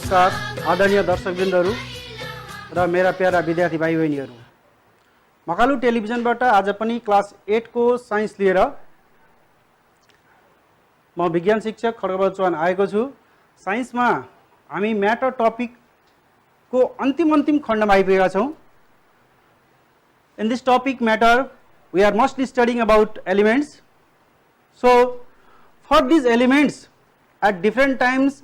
नमस्कार आदरणीय दर्शकवृन्दहरू र मेरा प्यारा विद्यार्थी भाइ बहिनीहरू। मकालु टेलिभिजनबाट आज पनि क्लास 8 को साइन्स लिएर म विज्ञान शिक्षक खड्गबहादुर चौहान आएको छु। साइन्समा हामी म्याटर टपिक को अन्तिम खण्डमा आइपुगेका छौं। In this topic matter we are mostly studying about elements. So for these elements at different times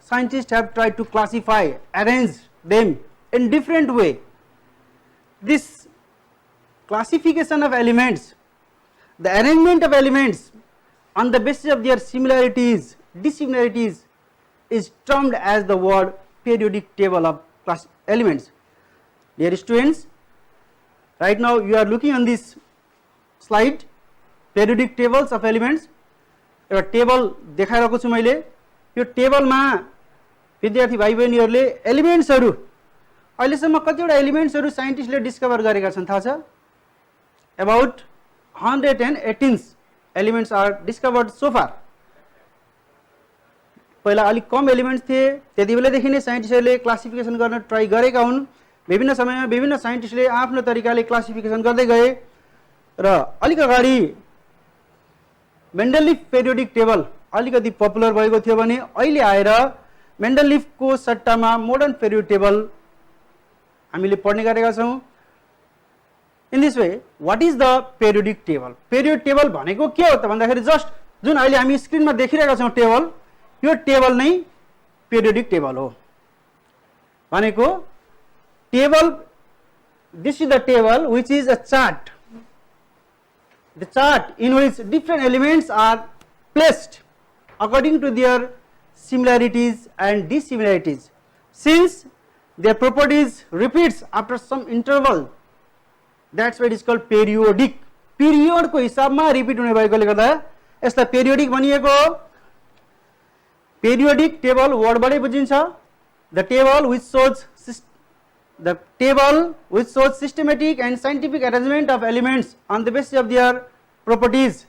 scientists have tried to classify, arrange them in different way. This classification of elements, the arrangement of elements on the basis of their similarities, dissimilarities is termed as the word periodic table of class elements. Dear students, right now you are looking on this slide periodic tables of elements. एउटा table देखाइरहेको छु मैले। यो टेबलमा विद्यार्थी भाइ बहिनीहरूले एलिमेन्ट्सहरू अहिलेसम्म कतिवटा एलिमेन्ट्सहरू साइन्टिस्टले डिस्कभर गरेका छन् थाहा छ? About 118 elements are discovered so far. पहिला अलिक कम एलिमेन्ट्स थिए, त्यति बेलादेखि नै साइन्टिस्टहरूले क्लासिफिकेसन गर्न ट्राई गरेका हुन्। विभिन्न समयमा विभिन्न साइन्टिस्टले आफ्नो तरिकाले क्लासिफिकेसन गर्दै गए र अलिक अगाडि मेन्डलिफ पेरियोडिक टेबल अलिकति पपुलर भएको थियो भने अहिले आएर मेन्डलिफको सट्टामा मोडर्न पेरियोडिक टेबल हामीले पढ्ने गरेका छौं। In this way what is the periodic table? Periodic table भनेको के हो त भन्दाखेरि जस्ट जुन अहिले हामी स्क्रिनमा देखिरहेका छौं टेबल, यो टेबल नै पेरियोडिक टेबल हो। भनेको table, this is the table which is a chart, the chart in which different elements are placed according to their similarities and dissimilarities. Since their properties repeats after some interval, that's why it is called periodic. Period को हिसाबमा repeat हुने भएकोले गर्दा यसलाई periodic भनिएको हो। Periodic table वर्डबाटै बुझिन्छ। The table which shows systematic and scientific arrangement of elements on the basis of their properties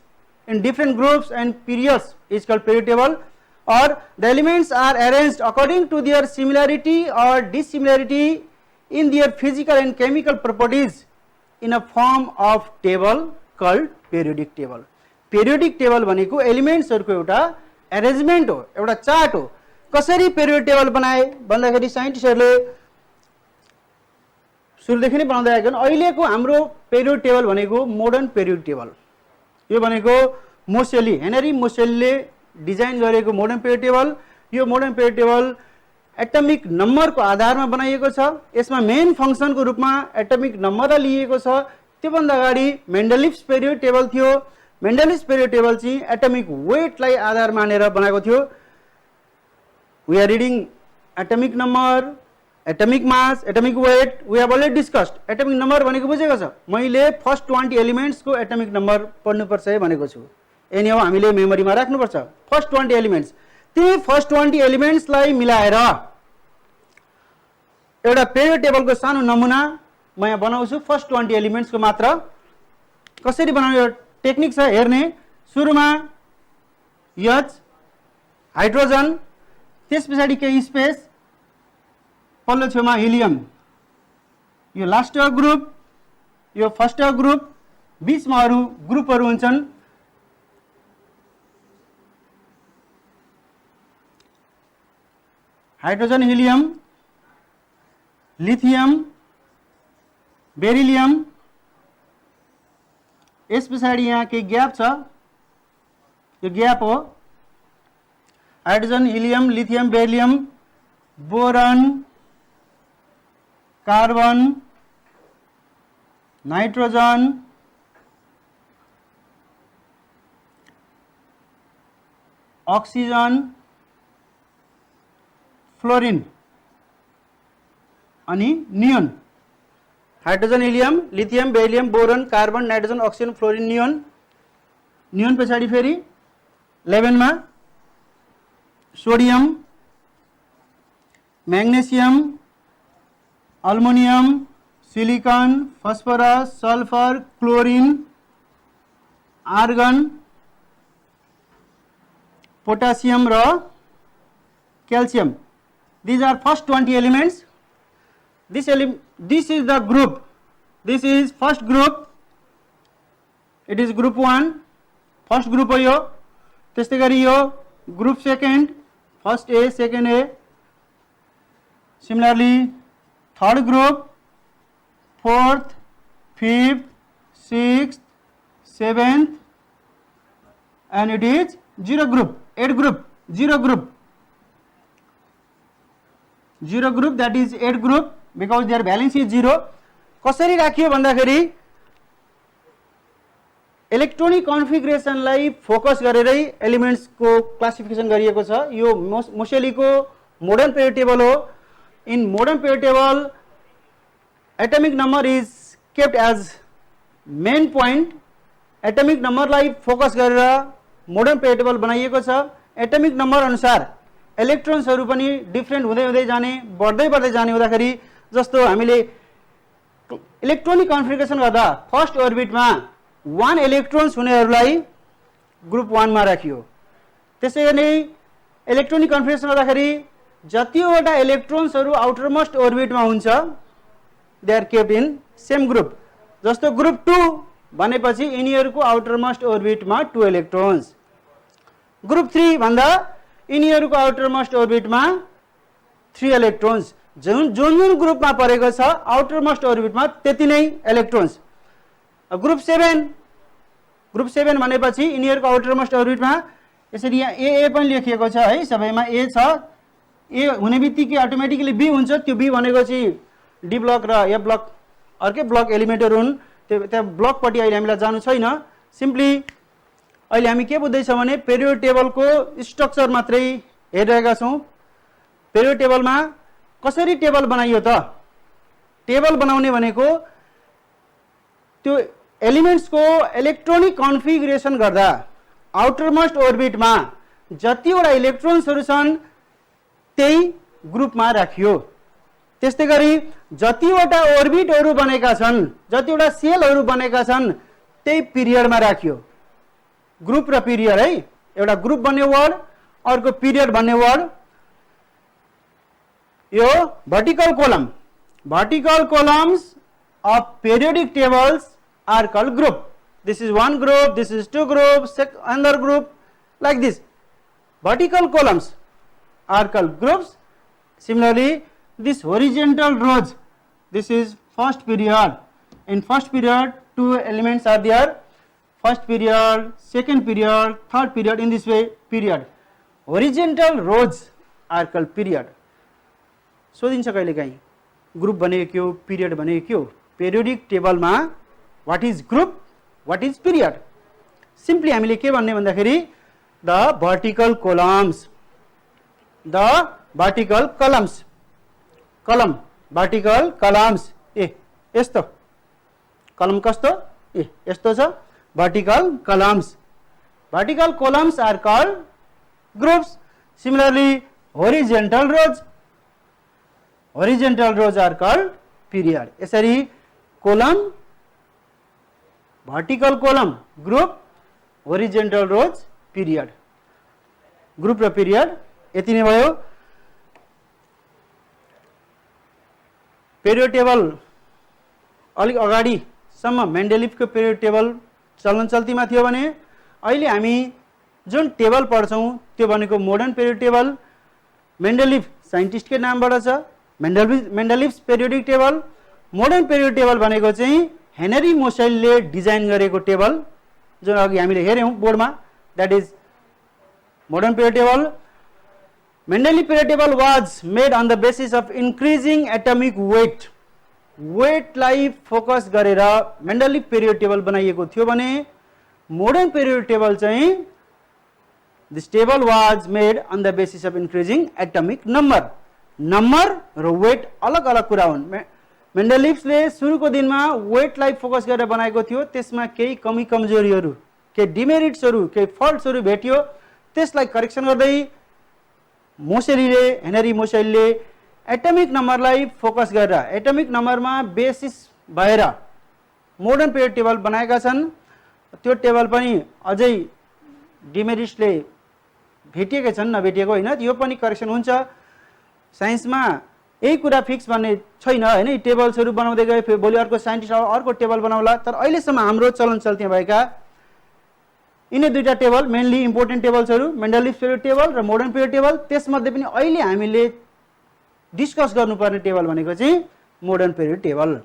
in different groups and periods is called periodic table, or the elements are arranged according to their similarity or dissimilarity in their physical and chemical properties in a form of table called periodic table. Periodic table भनेको एलिमेन्ट्सहरुको एउटा arrangement हो, एउटा chart हो। कसरी periodic table बनाए भन्दाखेरि साइन्टिस्टहरुले सुरुदेखि नै बनाउँदै आएको। अहिलेको हाम्रो पेरियोडिक टेबल भनेको मोडर्न पेरियोडिक टेबल। यो भनेको मोसेली, हेनरी मोसेलीले डिजाइन गरेको मोडर्न पेरियोडिक टेबल। यो मोडर्न पेरियोडिक टेबल एटमिक नम्बरको आधारमा बनाइएको छ। यसमा मेन फंक्सनको रूपमा एटमिक नम्बरलाई लिएको छ। त्योभन्दा अगाडि मेन्डलिफ्स पेरियोडिक टेबल थियो। मेन्डलिफ्स पेरियोडिक टेबल चाहिँ एटमिक वेटलाई आधार मानेर बनाएको थियो। We are reading atomic number, atomic mass, atomic weight. We have already discussed. Atomic number भनेको बुझेको छ। मैले फर्स्ट 20 एलिमेन्ट्स को एटमिक नम्बर पढ्नुपर्छ है भनेको छु। एनी हो हामीले मेमोरीमा राख्नुपर्छ फर्स्ट 20 एलिमेन्ट्स। ती फर्स्ट 20 एलिमेन्ट्सलाई मिलाएर एउटा पेरियोडिक टेबलको सानो नमुना म यहाँ बनाउँछु। फर्स्ट 20 एलिमेन्ट्स को मात्र कसरी बनाउने टेक्निक छ हेर्ने। सुरुमा H हाइड्रोजन, त्यसपछि केही स्पेस, पल्लो छेउमा हिलियम। यो लास्ट ग्रुप, यो फर्स्ट ग्रुप, बीचमा अरु ग्रुपहरु हुन्छन्। Hydrogen, helium, lithium, beryllium. यस पछाडी यहाँ केही ग्याप छ, यो ग्याप हो। Hydrogen, helium, lithium, beryllium, boron, carbon, nitrogen, oxygen, fluorine अनि neon. Hydrogen, helium, lithium, beryllium, boron, carbon, nitrogen, oxygen, fluorine, neon. Neon पछाडी फेरि 11 मा sodium, magnesium, aluminium, silicon, phosphorus, sulphur, chlorine, argon, potassium र calcium. These are first 20 elements. This is the group. This is first group. It is group 1. First group हो यो. त्यस्तै गरी यो group second. First A, second A. Similarly, third group, fourth, fifth, sixth, seventh, and it is 0 group, 8 group, 0 group. 0 group, that is 8 group because their balance is 0. कसरी राखियो भन्दाखेरि electronic कन्फिगरेसनलाई focus गरेरै elements को क्लासिफिकेसन गरिएको छ. यो मोसेली को modern period table हो. In modern period table, atomic number is kept as main point. Atomic number लाई फोकस गरेर मोडर्न पिरियड टेबल बनाइएको छ. एटमिक नम्बर अनुसार इलेक्ट्रोन्सहरु पनि डिफरेंट हुँदै हुँदै जाने, बढ्दै बढ्दै जाने हुँदाखेरि जस्तो हामीले इलेक्ट्रोनिक कन्फिगरेसन गर्दा फर्स्ट अर्बिटमा 1 इलेक्ट्रोन्स हुनेहरुलाई ग्रुप 1 मा राखियो. त्यसैगरी इलेक्ट्रोनिक कन्फिगरेसन गर्दाखेरि जतिवटा इलेक्ट्रोन्सहरु आउटरमोस्ट अर्बिटमा हुन्छ they are kept in same group. जस्तो ग्रुप 2 भनेपछि यिनीहरुको आउटरमोस्ट अर्बिटमा 2 इलेक्ट्रोन्स. ग्रुप 3 भन्दा यिनीहरुको आउटरमोस्ट अर्बिटमा 3 इलेक्ट्रोन्स. जुन जुन ग्रुपमा परेको छ आउटरमोस्ट अर्बिटमा त्यति नै इलेक्ट्रोन्स. ग्रुप 7 भनेपछि यिनीहरुको आउटरमोस्ट अर्बिटमा यसरी यहाँ ए पनि लेखिएको छ है. सबैमा ए छ. ए हुने बित्तिकै अटोमेटिकली बी हुन्छ. त्यो बी भनेको चाहिँ डी ब्लक र ए ब्लक अर्कै ब्लक एलिमेन्टहरु हुन्. त्यो ब्लक पट्टि अहिले हामीलाई जानु छैन. सिम्पली अहिले हामी के बुझ्दै छौं भने पिरियड टेबलको स्ट्रक्चर मात्रै हेरिरहेका छौं. पिरियड टेबलमा कसरी टेबल बनाइयो त? टेबल बनाउने भनेको त्यो एलिमेन्ट्स को इलेक्ट्रोनिक कन्फिगरेसन गर्दा आउटरमोस्ट अर्बिटमा जतिवटा इलेक्ट्रोन्सहरु छन् त्यही ग्रुपमा राखियो. त्यस्तै गरी जतिवटा अर्बिटहरु बनेका छन्, जतिवटा सेलहरु बनेका छन् त्यही पिरियडमा राखियो. ग्रुप र पिरियड है. एउटा ग्रुप भन्ने वर्ड, अर्को पिरियड भन्ने वर्ड. यो vertical column. Vertical columns of periodic tables are called group. This is one group, this is two groups, another group, like this. Vertical columns are called groups. Similarly, this horizontal rows, this is first period. In first period, 2 elements are there. First period, second period, third period, in this way period. Horizontal rows are called period. सोधिन्छ कहिलेकाहीँ group भनेको के हो, period भनेको के हो? Periodic टेबलमा what is group, what is period? Simply हामीले के भन्ने भन्दाखेरि the vertical columns, the vertical columns, column vertical columns. ए यस्तो कलम कस्तो? ए यस्तो छ. Vertical columns. Vertical columns are called groups. Similarly horizontal rows, horizontal rows are called period. यसरी column, vertical column group, horizontal rows period. Group र period यति नै भयो. पिरियड टेबल अलिक अगाडिसम्म मेन्डेलिभको पिरियड टेबल चलन चल्तीमा थियो भने अहिले हामी जुन टेबल पढ्छौं त्यो भनेको मोडर्न पिरियड टेबल. मेन्डेलिभ साइन्टिस्टकै नामबाट छ. Mendeleev's periodic table. Modern period table भनेको चाहिँ हेनरी मोसेलले डिजाइन गरेको टेबल जुन अघि हामीले हेर्यौं बोर्डमा, that is modern period table. Mendeleev period table was made on the basis of increasing atomic weight. वेटलाई फोकस गरेर मेन्डेलिभ पिरियड टेबल बनाइएको थियो भने मोडर्न पिरियड टेबल चाहिँ this table was made on the basis of increasing atomic number. Number र weight अलग अलग कुरा हुन्. मेन्डेलिभ्सले सुरुको दिनमा वेटलाई फोकस गरेर बनाएको थियो. त्यसमा केही कमी कमजोरीहरू, केही डिमेरिट्सहरू, केही फल्ट्सहरू भेटियो. त्यसलाई करेक्सन गर्दै मोसेलीले, हेनरी मोसेलले एटमिक नम्बरलाई फोकस गरेर एटमिक नम्बरमा बेसिस भएर मोडर्न पिरियड टेबल बनाएका छन्. त्यो टेबल पनि अझै डिमेरिट्सले भेटिएकै छन्, नभेटिएको होइन. यो पनि करेक्सन हुन्छ. साइन्समा यही कुरा फिक्स भन्ने छैन हैन। यी टेबल्सहरू बनाउँदै गए भोलि अर्को साइन्टिस्ट अर्को टेबल बनाउला। तर अहिलेसम्म हाम्रो चलन चल्ती भएका यिनै दुईटा टेबल मेनली इम्पोर्टेन्ट टेबल्सहरू मेन्डलिफ पिरियड टेबल र मोडर्न पिरियड टेबल। त्यसमध्ये पनि अहिले हामीले डिस्कस गर्नुपर्ने टेबल भनेको चाहिँ मोडर्न पिरियड टेबल।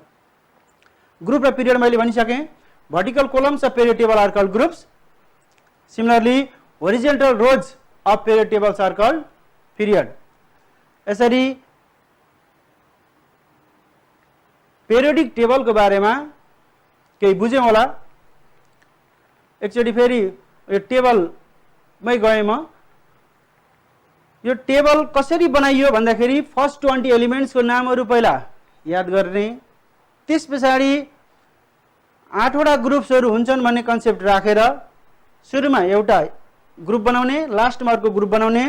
ग्रुप र पिरियड मैले भनिसकेँ। vertical columns of period table are called groups. Similarly, horizontal rows of period tables are called period. यसरी periodic table को बारेमा केही बुझ्यौं होला। एकचोटी फेरि यो टेबल मै गए म। यो टेबल कसरी बनाइयो भन्दाखेरि फर्स्ट 20 एलिमेन्ट्स को नामहरु पहिला याद गर्ने, त्यसपछि 8 वटा ग्रुप्सहरु हुन्छन् भन्ने कन्सेप्ट राखेर सुरुमा एउटा ग्रुप बनाउने, लास्टमा अर्को ग्रुप बनाउने।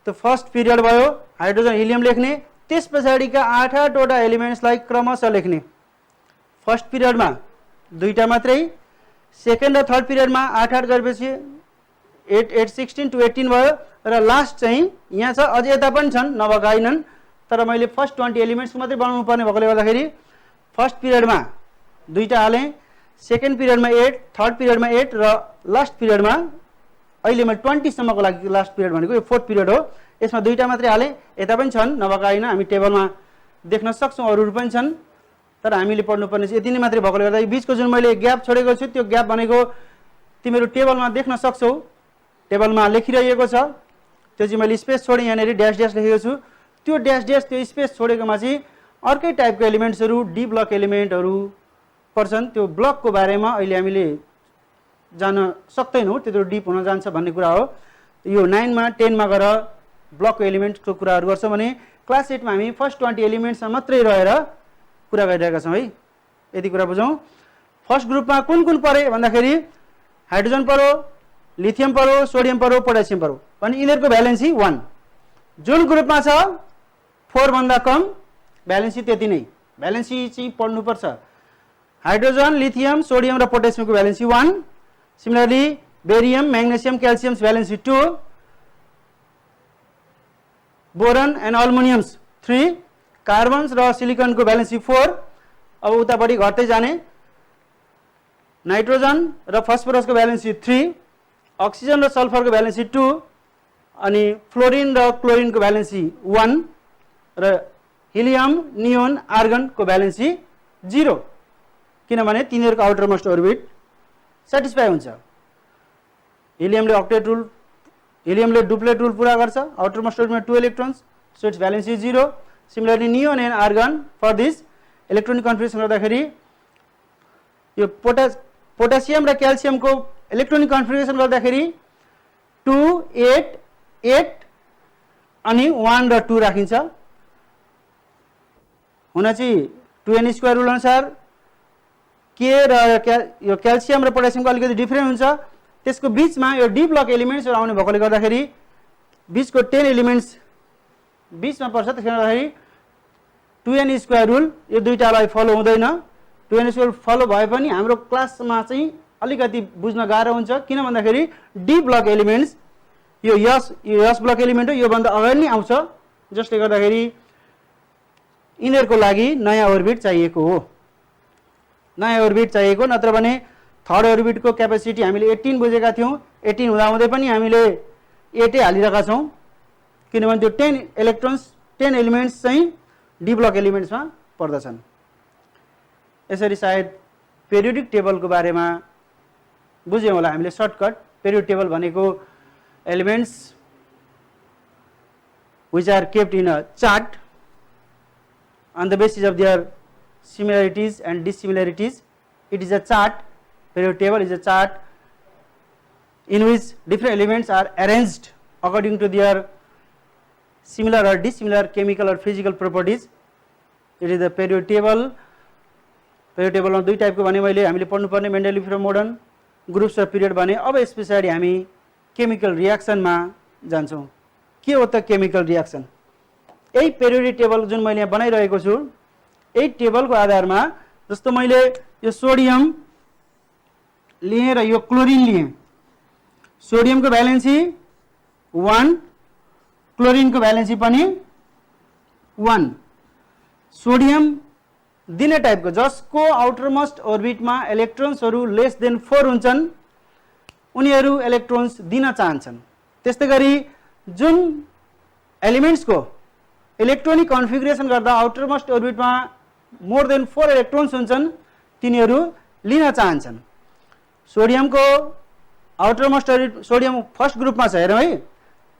त फर्स्ट पिरियड भयो, हाइड्रोजन हिलियम लेख्ने, त्यसपछाडिका 8 वटा एलिमेन्ट्सलाई क्रमशः लेख्ने। फर्स्ट पिरियडमा दुईटा मात्रै, सेकेन्ड र थर्ड पिरियडमा 8 गरेपछि 8 8 16 to 18 भयो र लास्ट चाहिँ यहाँ छ। अझै यता पनि छन् नभएनन्, तर मैले फर्स्ट 20 एलिमेन्ट्स मात्रै बनाउनु पर्ने भएकोले गर्दाखेरि फर्स्ट पिरियडमा दुईटा हाले, सेकेन्ड पिरियडमा 8, थर्ड पिरियडमा 8 र लास्ट पिरियडमा अहिले मैले 20 सम्मको लागि लास्ट पिरियड भनेको यो फोर्थ पिरियड हो। यसमा दुईटा मात्रै हाले, यता पनि छन् नभएन, हामी टेबलमा देख्न सक्छौं, अरूहरु पनि छन्, तर हामीले पढ्नुपर्ने चाहिँ यति नै मात्रै भएकोले गर्दा बीचको जुन मैले ग्याप छोडेको छु त्यो ग्याप भनेको तिमीहरू टेबलमा देख्न सक्छौ। टेबलमा लेखिरहेको छ, त्यो चाहिँ मैले स्पेस छोडे, यहाँनेरि ड्याश ड्याश लेखेको छु। त्यो ड्याश ड्याश त्यो स्पेस छोडेकोमा चाहिँ अर्कै टाइपको एलिमेन्ट्सहरु, डी ब्लक एलिमेन्टहरु पर्छन्। त्यो ब्लकको बारेमा अहिले हामीले जान सक्दैनौं, त्यत्रो डिप हुन जान्छ भन्ने कुरा हो। यो 9 मा 10 मा गएर ब्लकको एलिमेन्टको कुराहरु गर्छौं भने क्लास 8 मा हामी फर्स्ट 20 एलिमेन्ट्समा मात्रै रहेर कुरा गरिरहेका छौं है। यति कुरा बुझौं। फर्स्ट ग्रुपमा कुन कुन परे भन्दाखेरि हाइड्रोजन पर्यो, लिथियम पर्यो, सोडियम पर्यो, पोटेसियम पर्यो। अनि यिनीहरुको भ्यालेन्सी 1। जुन ग्रुपमा छ 4 भन्दा कम भ्यालेन्सी त्यति नै। भ्यालेन्सी चाहिँ पढ्नु पर्छ। हाइड्रोजन, लिथियम, सोडियम र पोटेसियमको valency 1। Similarly barium, magnesium, calcium's valency 2। Boron and aluminium's 3। Carbon's र सिलिकनको भ्यालेन्सी 4। अब उता बढी घट्दै जाने। नाइट्रोजन र फस्फोरसको भ्यालेन्सी 3। अक्सिजन र सल्फरको भ्यालेन्सी 2। अनि फ्लोरिन र क्लोरिनको भ्यालेन्सी 1 र हिलियम, नियोन, आर्गनको भ्यालेन्सी 0, किनभने तिनीहरुको आउटर मोस्ट अर्बिट सटिस्फाई हुन्छ। हिलियमले अक्टेट रुल, हिलियमले डुप्लेट रुल पूरा गर्छ, आउटर मोस्ट अर्बिटमा 2 electrons, so it's valency 0। Similarly neon and argon for this electronic configuration गर्दाखेरि यो पोटेसियम र क्याल्सियमको इलेक्ट्रोनिक कन्फिगरेसन गर्दाखेरि 2 8 8 अनि 1 र 2 राखिन्छ। हुन चाहिँ 2n² रुल अनुसार के र यो क्याल्सियम र पोटेसियमको अलिकति डिफरेन्ट हुन्छ। त्यसको बीचमा यो डी ब्लक एलिमेन्ट्सहरु आउने भएकोले गर्दाखेरि बीचको 10 एलिमेन्ट्स बीचमा पर्छ। त्यसले गर्दाखेरि 2n² रुल यो दुईटालाई फलो हुँदैन। 2n² रुल फलो भए पनि हाम्रो क्लासमा चाहिँ अलिकति बुझ्न गाह्रो हुन्छ, किन भन्दाखेरि डी ब्लक एलिमेन्ट्स यो यस ब्लक एलिमेन्ट हो, यो भन्दा अगाडि नै आउँछ, जसले गर्दाखेरि यिनीहरुको लागि नयाँ अर्बिट चाहिएको हो। नयाँ अर्बिट चाहिएको, नत्र भने थर्ड अर्बिटको क्यापेसिटी हामीले 18 बुझेका थियौं। 18 हुँदा हुँदै पनि हामीले 8 हालिरहेका छौं, किनभने त्यो 10 इलेक्ट्रोन्स 10 एलिमेन्ट्स चाहिँ डी ब्लक एलिमेन्ट्समा पर्दछन्। यसरी सायद पेरियोडिक टेबलको बारेमा बुझ्यौं होला हामीले सर्टकट। पेरियोडिक टेबल भनेको elements which are kept in a chart on the basis of their similarities and dissimilarities. It is a chart. Periodic table is a chart in which different elements are arranged according to their similar or dissimilar chemical or physical properties. It is the periodic table. Periodic table मा दुई टाइपको भने मैले हामीले पढ्नु पर्ने मेन्डलिफ र modern groups र पिरियड भने। अब यस पछाडी हामी केमिकल रियाक्सनमा जान्छौं। के हो त केमिकल रियाक्सन? यही पेरियोडिक टेबल जुन मैले यहाँ बनाइरहेको छु, यही टेबलको आधारमा जस्तो मैले यो सोडियम लिए र यो क्लोरिन लिए, सोडियमको भ्यालेन्सी 1, क्लोरिनको भ्यालेन्सी पनि 1 सोडियम दिने टाइपको जसको आउटरमोस्ट अर्बिटमा इलेक्ट्रोन्सहरू लेस देन 4 हुन्छन् उनीहरू इलेक्ट्रोन्स दिन चाहन्छन्। त्यस्तै गरी जुन एलिमेन्ट्सको इलेक्ट्रोनिक कन्फिगरेसन गर्दा आउटरमोस्ट अर्बिटमा मोर देन 4 इलेक्ट्रोन्स हुन्छन् तिनीहरू लिन चाहन्छन्। सोडियमको आउटरमोस्ट अर्बिट सोडियम फर्स्ट ग्रुपमा छ हेरौँ है,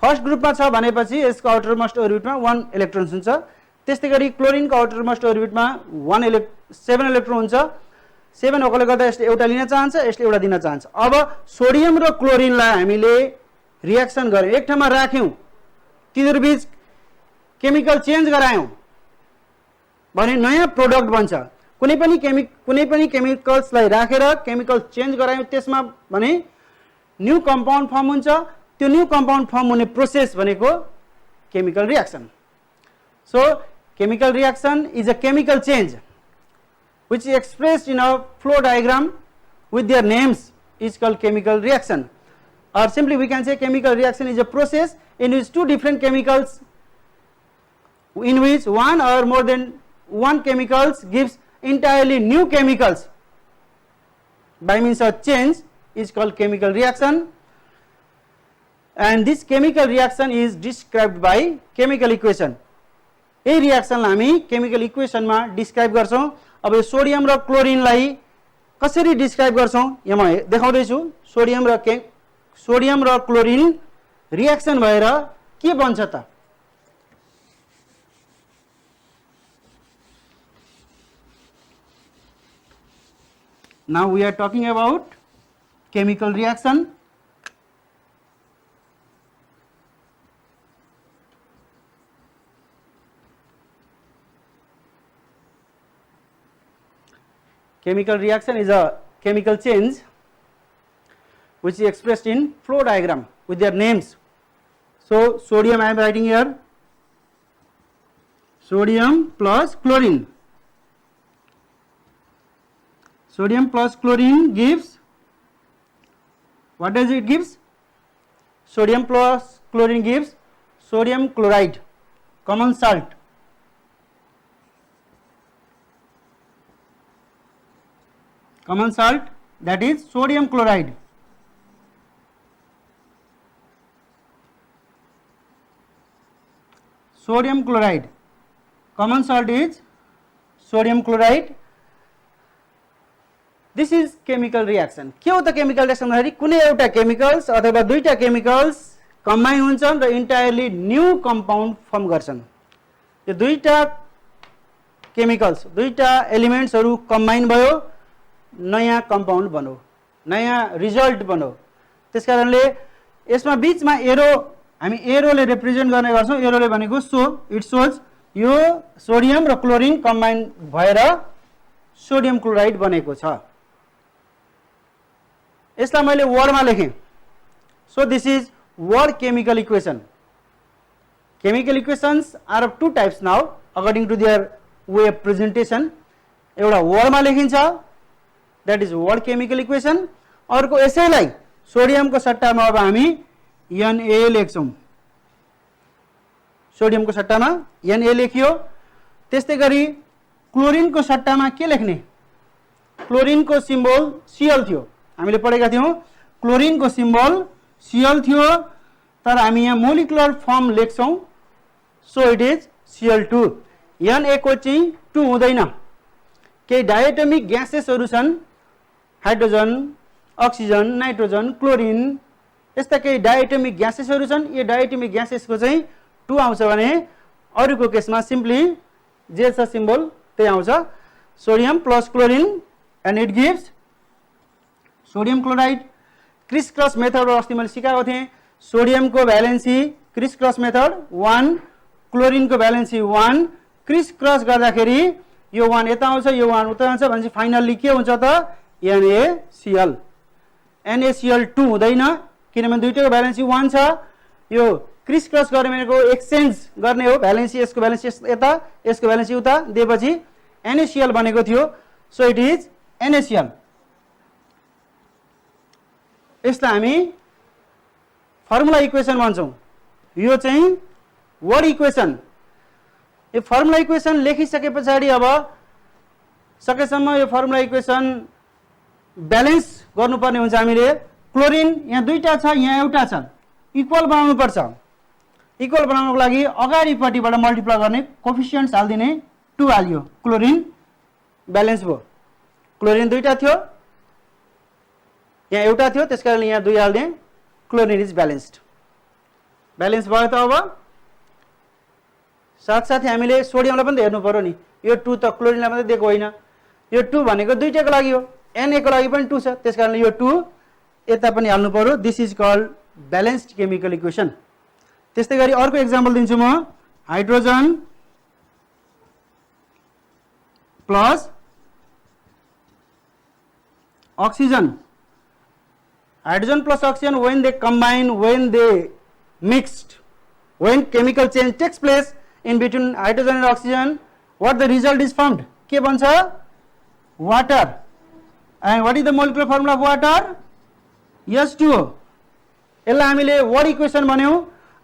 फर्स्ट ग्रुपमा छ भनेपछि यसको आउटरमोस्ट अर्बिटमा 1 इलेक्ट्रोन्स हुन्छ। त्यस्तै गरी क्लोरिनको आउटरमोस्ट अर्बिटमा 7 इलेक्ट्रोन हुन्छ। 7 भएकोले गर्दा यसले एउटा लिन चाहन्छ, यसले एउटा दिन चाहन्छ। अब सोडियम र क्लोरिनलाई हामीले रिएक्सन गर्यौँ, एक ठाउँमा राख्यौँ, तिनीहरू बीच केमिकल चेन्ज गरायौँ भने नयाँ प्रोडक्ट बन्छ। कुनै पनि केमिकल्सलाई राखेर केमिकल चेन्ज गरायौँ त्यसमा भने न्यू कम्पाउन्ड फर्म हुन्छ। त्यो न्यू कम्पाउन्ड फर्म हुने प्रोसेस भनेको chemical reaction. So chemical reaction is a chemical change which is expressed in a flow diagram with their names is called chemical reaction, or simply we can say chemical reaction is a process in which two different chemicals, in which one or more than one chemicals gives entirely new chemicals by means of change is called chemical reaction, and this chemical reaction is described by chemical equation. यही रिएक्सनलाई हामी chemical इक्वेसनमा describe गर्छौं। अब यो sodium र क्लोरिनलाई कसरी describe गर्छौं यहाँ म देखाउँदै छु। सोडियम र क्लोरिन रिएक्सन भएर के बन्छ त? Now we are talking about chemical reaction. Chemical reaction is a chemical change which is expressed in flow diagram with their names. So sodium I am writing here, sodium plus chlorine. Sodium plus chlorine gives, what does it gives? Sodium plus chlorine gives sodium chloride, common salt. Common salt, that is sodium chloride. Sodium chloride. Common salt is sodium chloride. This is chemical reaction. के हो त chemical reaction भन्दाखेरि कुनै एउटा chemicals अथवा दुईटा chemicals combine हुन्छन् र इन्टायरली न्यू कम्पाउन्ड फर्म गर्छन्। यो दुईटा केमिकल्स दुईटा एलिमेन्ट्सहरु कम्बाइन भयो, नयाँ कम्पाउन्ड बन्यो, नयाँ रिजल्ट बन्यो। त्यसकारणले यसमा बीचमा एरो हामी एरोले रिप्रेजेन्ट गर्ने गर्छौं। एरोले भनेको इट सोज यो सोडियम र क्लोरिन कम्बाइन भएर सोडियम क्लोराइड बनेको छ। यसलाई मैले वर्डमा लेखेँ। So this is word chemical equation. Chemical equations are of two types now according to their way of presentation. एउटा वर्डमा लेखिन्छ, that is word chemical equation। अर्को यसैलाई सोडियम को सट्टामा अब हामी Na लेख्छौं। सोडियम को सट्टामा Na लेखियो। त्यस्तै गरी क्लोरिन को सट्टामा के लेख्ने? क्लोरिन को सिम्बल Cl थियो, हामीले पढेका थियौं। क्लोरिन को सिम्बल Cl थियो, तर हामी यहाँ मोलिकुलर फर्म लेख्छौं। So it is Cl2। Na को चाहिँ 2 हुँदैन। केही डायटोमिक ग्यासेसहरु छन्, हाइड्रोजन, अक्सिजन, नाइट्रोजन, क्लोरिन, यस्ता केही डायटोमिक ग्यासेसहरु छन्। यो डायटोमिक ग्यासेसको चाहिँ 2 आउँछ भने अरुको केसमा सिम्पली जे छ सिम्बल त्यही आउँछ। Sodium plus chlorine and it gives sodium chloride. Criss cross method अस्ति मैले सिकाएको थिएँ। सोडियम को valency criss cross method 1, chlorine को भ्यालेन्सी 1, क्रिस क्रस गर्दाखेरि यो 1 यता आउँछ, यो 1 उता आउँछ भनेपछि फाइनली के हुन्छ त? NaCl। NaCl2 हुँदैन किनभने दुईटैको भ्यालेन्सी 1 छ। यो क्रिस क्रस गर्ने भनेको एक्सचेन्ज गर्ने हो, भ्यालेन्सी यसको भ्यालेन्सी यता यसको भ्यालेन्सी उता दिएपछि NaCl बनेको थियो। So it is NaCl। यसलाई हामी फर्मुला इक्वेसन भन्छौं। यो चाहिँ वर्ड इक्वेसन। यो फर्मुला इक्वेसन लेखिसके पछाडि अब सकेसम्म यो फर्मुला इक्वेसन ब्यालेन्स गर्नुपर्ने हुन्छ हामीले। क्लोरिन यहाँ दुईटा छ, यहाँ एउटा छ, इक्वल बनाउनु पर्छ। इक्वल बनाउनको लागि अगाडिपट्टिबाट मल्टिप्लाई गर्ने, कोफिसियन्ट्स हाल्दिने, 2 हाल्यो, क्लोरिन ब्यालेन्स भयो। क्लोरिन दुईटा थियो, यहाँ एउटा थियो, त्यसकारणले यहाँ 2 हाल्दिए, क्लोरिन इज ब्यालेन्स्ड। ब्यालेन्स भयो त अब साथसाथै हामीले सोडियमलाई पनि त हेर्नु पर्यो नि। यो 2 त क्लोरिनलाई मात्रै दिएको होइन, यो 2 भनेको दुईटाको लागि हो, Na को लागि पनि 2 छ, त्यसकारणले यो 2 यता पनि हाल्नु पर्यो। This is called balanced chemical equation. त्यस्तै गरी अर्को एक्जाम्पल दिन्छु म। Hydrogen plus oxygen. Hydrogen plus oxygen, when they combine, when they mixed, when chemical change takes place in between hydrogen and oxygen, what the result is formed? के बन्छ? Water. And what is the molecular formula of water? H2O. यसलाई हामीले word equation भन्यौं।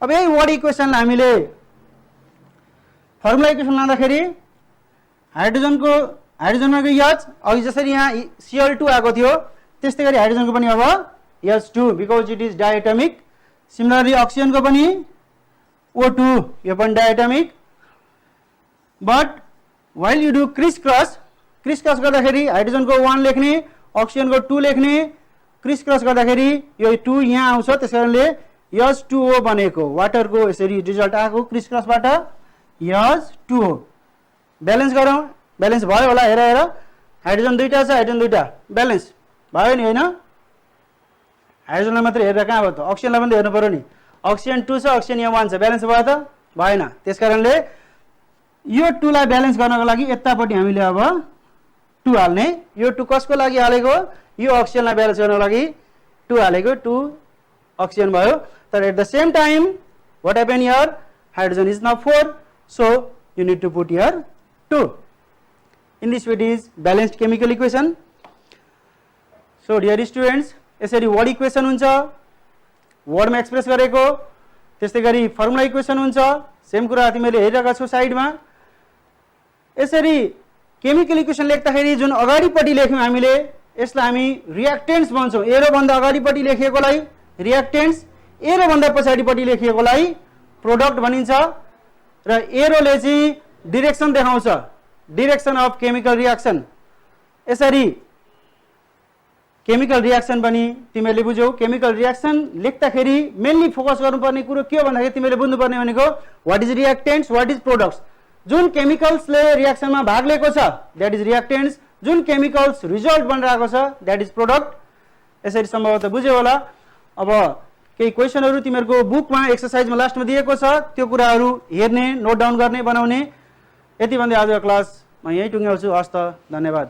अब यही word इक्वेसनलाई हामीले formula equation लाँदाखेरि हाइड्रोजनको H, अघि जसरी यहाँ Cl2 आएको थियो त्यस्तै गरी हाइड्रोजनको पनि अब H2 because it is diatomic. Similarly oxygenको पनि O2, यो पनि diatomic. But while you do crisscross गर्दाखेरि हाइड्रोजनको 1 लेख्ने, अक्सिजनको 2 लेख्ने, क्रिस गर्दाखेरि यो 2 यहाँ आउँछ, त्यसकारणले H2O बनेको वाटरको यसरी रिजल्ट आएको क्रिसक्रसबाट H2O। ब्यालेन्स गरौँ, ब्यालेन्स भयो होला। हेर हाइड्रोजन दुईटा छ, हाइड्रोजन दुईटा, ब्यालेन्स भयो नि होइन? हाइड्रोजनलाई मात्रै हेरेर कहाँ भयो त? अक्सिजनलाई पनि हेर्नु पर्यो नि। अक्सिजन 2 छ, अक्सिजन यहाँ 1 छ, ब्यालेन्स भयो त? भएन। त्यसकारणले यो 2 लाई ब्यालेन्स गर्नको लागि यतापट्टि हामीले अब 2 हाल्ने। यो 2 कसको लागि हालेको? यो अक्सिजनलाई ब्यालेन्स गर्नको लागि 2 हालेको, 2 अक्सिजन भयो। तर at the same time what happen here? Hydrogen is now 4, so you need to put here 2. In this way it is balanced chemical equation. So dear students, यसरी वर्ड इक्वेसन हुन्छ, वर्डमा express गरेको। त्यस्तै गरी formula equation हुन्छ, same कुरा तिमीले हेरिरहेका छौ साइडमा। यसरी केमिकल इक्वेसन लेख्दाखेरि जुन अगाडिपट्टि लेख्यौं हामीले, यसलाई हामी रिएक्टेन्ट्स भन्छौं। एरो भन्दा अगाडिपट्टि लेखिएकोलाई रिएक्टेन्ट्स, एरो भन्दा पछाडिपट्टि लेखिएकोलाई प्रोडक्ट भनिन्छ। र एरोले चाहिँ डाइरेक्सन देखाउँछ, डाइरेक्सन अफ केमिकल रिएक्सन। यसरी केमिकल रिएक्सन पनि तिमीले बुझ्यौ। केमिकल रिएक्सन लेख्दाखेरि मेनली फोकस गर्नुपर्ने कुरो के हो भन्दाखेरि तिमीले बुझ्नुपर्ने भनेको what is reactants, what is products. जुन केमिकल्सले रिएक्सनमा भाग लिएको छ दैट इज रिएक्टेन्ट्स, जुन केमिकल्स रिजल्ट बनिरहेको छ दैट इज प्रोडक्ट। यसरी सम्भवतः बुझ्यौ होला। अब केही क्वेशनहरु तिमीहरुको बुकमा एक्सरसाइजमा लास्टमा दिएको छ, त्यो कुराहरु हेर्ने, नोट डाउन गर्ने, बनाउने। यति भन्दै आजको क्लास म यही टुङ्ग्याउँछु। हस्त, धन्यवाद।